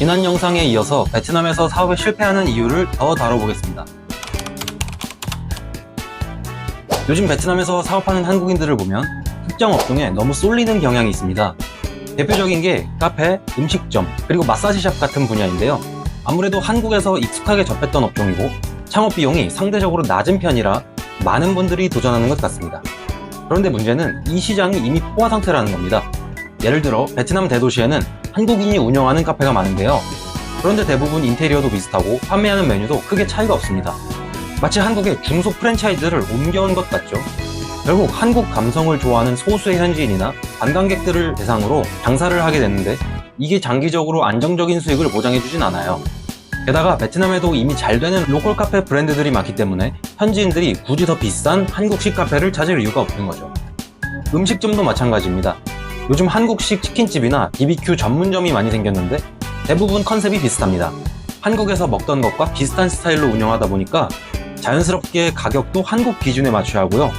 지난 영상에 이어서 베트남에서 사업에 실패하는 이유를 더 다뤄보겠습니다. 요즘 베트남에서 사업하는 한국인들을 보면 특정 업종에 너무 쏠리는 경향이 있습니다. 대표적인 게 카페, 음식점, 그리고 마사지샵 같은 분야인데요. 아무래도 한국에서 익숙하게 접했던 업종이고 창업 비용이 상대적으로 낮은 편이라 많은 분들이 도전하는 것 같습니다. 그런데 문제는 이 시장이 이미 포화 상태라는 겁니다. 예를 들어 베트남 대도시에는 한국인이 운영하는 카페가 많은데요. 그런데 대부분 인테리어도 비슷하고 판매하는 메뉴도 크게 차이가 없습니다. 마치 한국의 중소 프랜차이즈를 옮겨온 것 같죠. 결국 한국 감성을 좋아하는 소수의 현지인이나 관광객들을 대상으로 장사를 하게 됐는데 이게 장기적으로 안정적인 수익을 보장해주진 않아요. 게다가 베트남에도 이미 잘 되는 로컬 카페 브랜드들이 많기 때문에 현지인들이 굳이 더 비싼 한국식 카페를 찾을 이유가 없는 거죠. 음식점도 마찬가지입니다. 요즘 한국식 치킨집이나 BBQ 전문점이 많이 생겼는데 대부분 컨셉이 비슷합니다. 한국에서 먹던 것과 비슷한 스타일로 운영하다 보니까 자연스럽게 가격도 한국 기준에 맞춰야 하고요.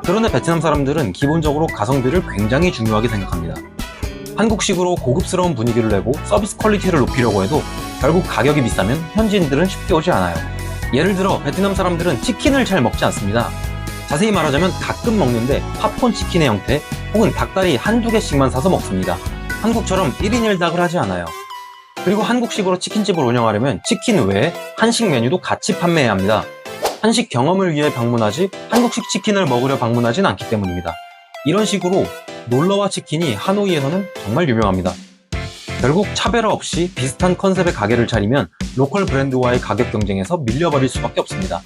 그런데 베트남 사람들은 기본적으로 가성비를 굉장히 중요하게 생각합니다. 한국식으로 고급스러운 분위기를 내고 서비스 퀄리티를 높이려고 해도 결국 가격이 비싸면 현지인들은 쉽게 오지 않아요. 예를 들어 베트남 사람들은 치킨을 잘 먹지 않습니다. 자세히 말하자면 가끔 먹는데 팝콘 치킨의 형태 혹은 닭다리 한두 개씩만 사서 먹습니다. 한국처럼 1인 1닭을 하지 않아요. 그리고 한국식으로 치킨집을 운영하려면 치킨 외에 한식 메뉴도 같이 판매해야 합니다. 한식 경험을 위해 방문하지 한국식 치킨을 먹으려 방문하진 않기 때문입니다. 이런 식으로 놀러와 치킨이 하노이에서는 정말 유명합니다. 결국 차별화 없이 비슷한 컨셉의 가게를 차리면 로컬 브랜드와의 가격 경쟁에서 밀려버릴 수밖에 없습니다.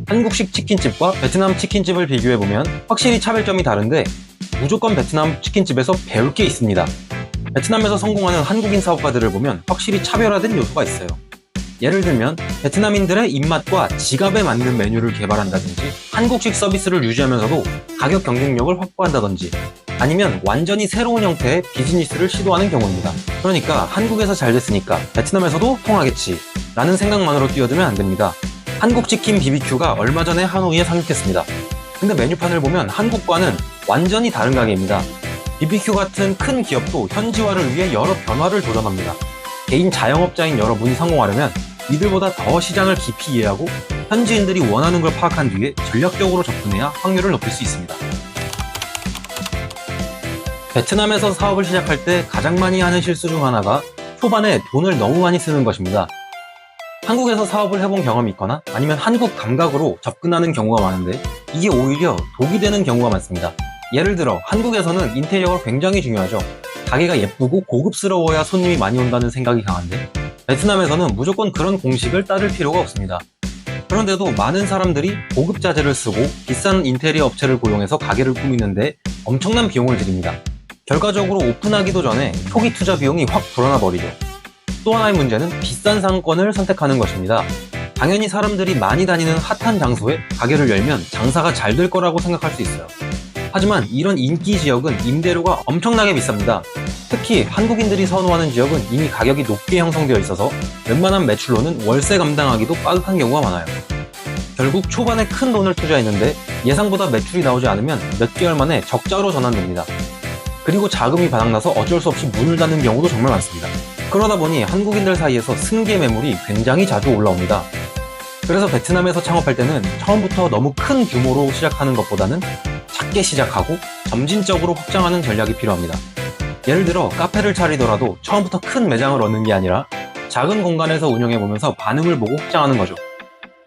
한국식 치킨집과 베트남 치킨집을 비교해보면 확실히 차별점이 다른데 무조건 베트남 치킨집에서 배울 게 있습니다. 베트남에서 성공하는 한국인 사업가들을 보면 확실히 차별화된 요소가 있어요. 예를 들면 베트남인들의 입맛과 지갑에 맞는 메뉴를 개발한다든지 한국식 서비스를 유지하면서도 가격 경쟁력을 확보한다든지 아니면 완전히 새로운 형태의 비즈니스를 시도하는 경우입니다. 그러니까 한국에서 잘 됐으니까 베트남에서도 통하겠지 라는 생각만으로 뛰어들면 안 됩니다. 한국 치킨 BBQ가 얼마 전에 하노이에 상륙했습니다. 근데 메뉴판을 보면 한국과는 완전히 다른 가게입니다. BBQ 같은 큰 기업도 현지화를 위해 여러 변화를 도전합니다. 개인 자영업자인 여러분이 성공하려면 이들보다 더 시장을 깊이 이해하고 현지인들이 원하는 걸 파악한 뒤에 전략적으로 접근해야 확률을 높일 수 있습니다. 베트남에서 사업을 시작할 때 가장 많이 하는 실수 중 하나가 초반에 돈을 너무 많이 쓰는 것입니다. 한국에서 사업을 해본 경험이 있거나 아니면 한국 감각으로 접근하는 경우가 많은데 이게 오히려 독이 되는 경우가 많습니다. 예를 들어 한국에서는 인테리어가 굉장히 중요하죠. 가게가 예쁘고 고급스러워야 손님이 많이 온다는 생각이 강한데 베트남에서는 무조건 그런 공식을 따를 필요가 없습니다. 그런데도 많은 사람들이 고급 자재를 쓰고 비싼 인테리어 업체를 고용해서 가게를 꾸미는데 엄청난 비용을 들입니다. 결과적으로 오픈하기도 전에 초기 투자 비용이 확 불어나 버리죠. 또 하나의 문제는 비싼 상권을 선택하는 것입니다. 당연히 사람들이 많이 다니는 핫한 장소에 가게를 열면 장사가 잘 될 거라고 생각할 수 있어요. 하지만 이런 인기 지역은 임대료가 엄청나게 비쌉니다. 특히 한국인들이 선호하는 지역은 이미 가격이 높게 형성되어 있어서 웬만한 매출로는 월세 감당하기도 빠듯한 경우가 많아요. 결국 초반에 큰 돈을 투자했는데 예상보다 매출이 나오지 않으면 몇 개월 만에 적자로 전환됩니다. 그리고 자금이 바닥나서 어쩔 수 없이 문을 닫는 경우도 정말 많습니다. 그러다 보니 한국인들 사이에서 승계 매물이 굉장히 자주 올라옵니다. 그래서 베트남에서 창업할 때는 처음부터 너무 큰 규모로 시작하는 것보다는 작게 시작하고 점진적으로 확장하는 전략이 필요합니다. 예를 들어 카페를 차리더라도 처음부터 큰 매장을 얻는 게 아니라 작은 공간에서 운영해보면서 반응을 보고 확장하는 거죠.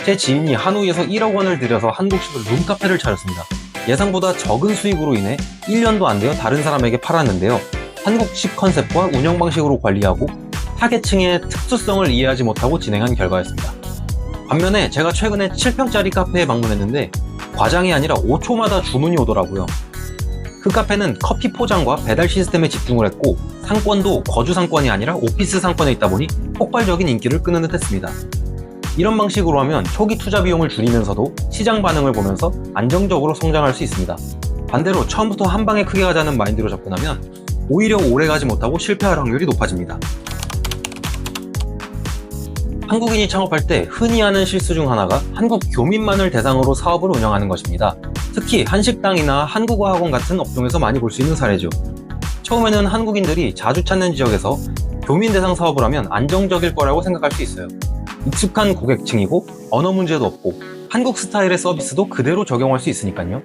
제 지인이 하노이에서 1억 원을 들여서 한국식으로 룸카페를 차렸습니다. 예상보다 적은 수익으로 인해 1년도 안 되어 다른 사람에게 팔았는데요. 한국식 컨셉과 운영 방식으로 관리하고 타겟층의 특수성을 이해하지 못하고 진행한 결과였습니다. 반면에 제가 최근에 7평짜리 카페에 방문했는데 과장이 아니라 5초마다 주문이 오더라고요. 그 카페는 커피 포장과 배달 시스템에 집중을 했고 상권도 거주 상권이 아니라 오피스 상권에 있다 보니 폭발적인 인기를 끄는 듯 했습니다. 이런 방식으로 하면 초기 투자 비용을 줄이면서도 시장 반응을 보면서 안정적으로 성장할 수 있습니다. 반대로 처음부터 한 방에 크게 가자는 마인드로 접근하면 오히려 오래 가지 못하고 실패할 확률이 높아집니다. 한국인이 창업할 때 흔히 하는 실수 중 하나가 한국 교민만을 대상으로 사업을 운영하는 것입니다. 특히 한식당이나 한국어 학원 같은 업종에서 많이 볼 수 있는 사례죠. 처음에는 한국인들이 자주 찾는 지역에서 교민 대상 사업을 하면 안정적일 거라고 생각할 수 있어요. 익숙한 고객층이고 언어 문제도 없고 한국 스타일의 서비스도 그대로 적용할 수 있으니까요.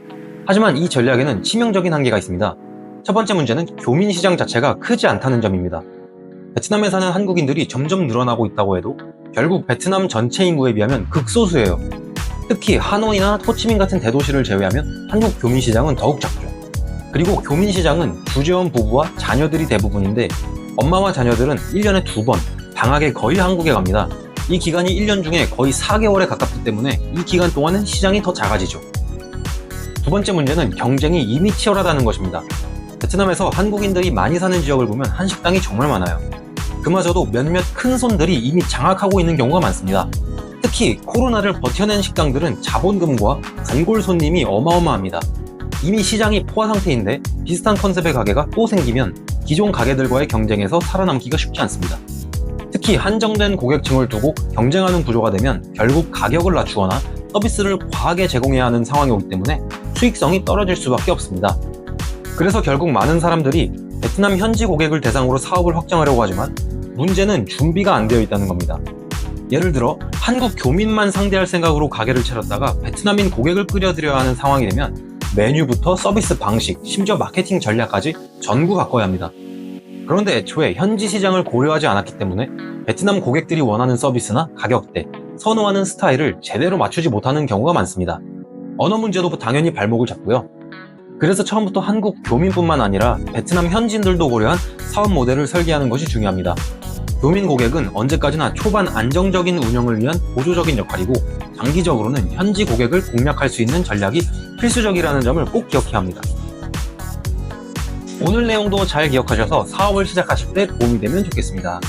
하지만 이 전략에는 치명적인 한계가 있습니다. 첫 번째 문제는 교민 시장 자체가 크지 않다는 점입니다. 베트남에 사는 한국인들이 점점 늘어나고 있다고 해도 결국 베트남 전체 인구에 비하면 극소수예요. 특히 하노이나 호치민 같은 대도시를 제외하면 한국 교민 시장은 더욱 작죠. 그리고 교민 시장은 주재원 부부와 자녀들이 대부분인데 엄마와 자녀들은 1년에 2번 방학에 거의 한국에 갑니다. 이 기간이 1년 중에 거의 4개월에 가깝기 때문에 이 기간 동안은 시장이 더 작아지죠. 두 번째 문제는 경쟁이 이미 치열하다는 것입니다. 베트남에서 한국인들이 많이 사는 지역을 보면 한식당이 정말 많아요. 그마저도 몇몇 큰 손들이 이미 장악하고 있는 경우가 많습니다. 특히 코로나를 버텨낸 식당들은 자본금과 단골 손님이 어마어마합니다. 이미 시장이 포화 상태인데 비슷한 컨셉의 가게가 또 생기면 기존 가게들과의 경쟁에서 살아남기가 쉽지 않습니다. 특히 한정된 고객층을 두고 경쟁하는 구조가 되면 결국 가격을 낮추거나 서비스를 과하게 제공해야 하는 상황이 오기 때문에 수익성이 떨어질 수밖에 없습니다. 그래서 결국 많은 사람들이 베트남 현지 고객을 대상으로 사업을 확장하려고 하지만 문제는 준비가 안 되어 있다는 겁니다. 예를 들어 한국 교민만 상대할 생각으로 가게를 차렸다가 베트남인 고객을 끌어들여야 하는 상황이 되면 메뉴부터 서비스 방식, 심지어 마케팅 전략까지 전부 바꿔야 합니다. 그런데 애초에 현지 시장을 고려하지 않았기 때문에 베트남 고객들이 원하는 서비스나 가격대, 선호하는 스타일을 제대로 맞추지 못하는 경우가 많습니다. 언어 문제도 당연히 발목을 잡고요. 그래서 처음부터 한국 교민뿐만 아니라 베트남 현지인들도 고려한 사업 모델을 설계하는 것이 중요합니다. 교민 고객은 언제까지나 초반 안정적인 운영을 위한 보조적인 역할이고 장기적으로는 현지 고객을 공략할 수 있는 전략이 필수적이라는 점을 꼭 기억해야 합니다. 오늘 내용도 잘 기억하셔서 사업을 시작하실 때 도움이 되면 좋겠습니다.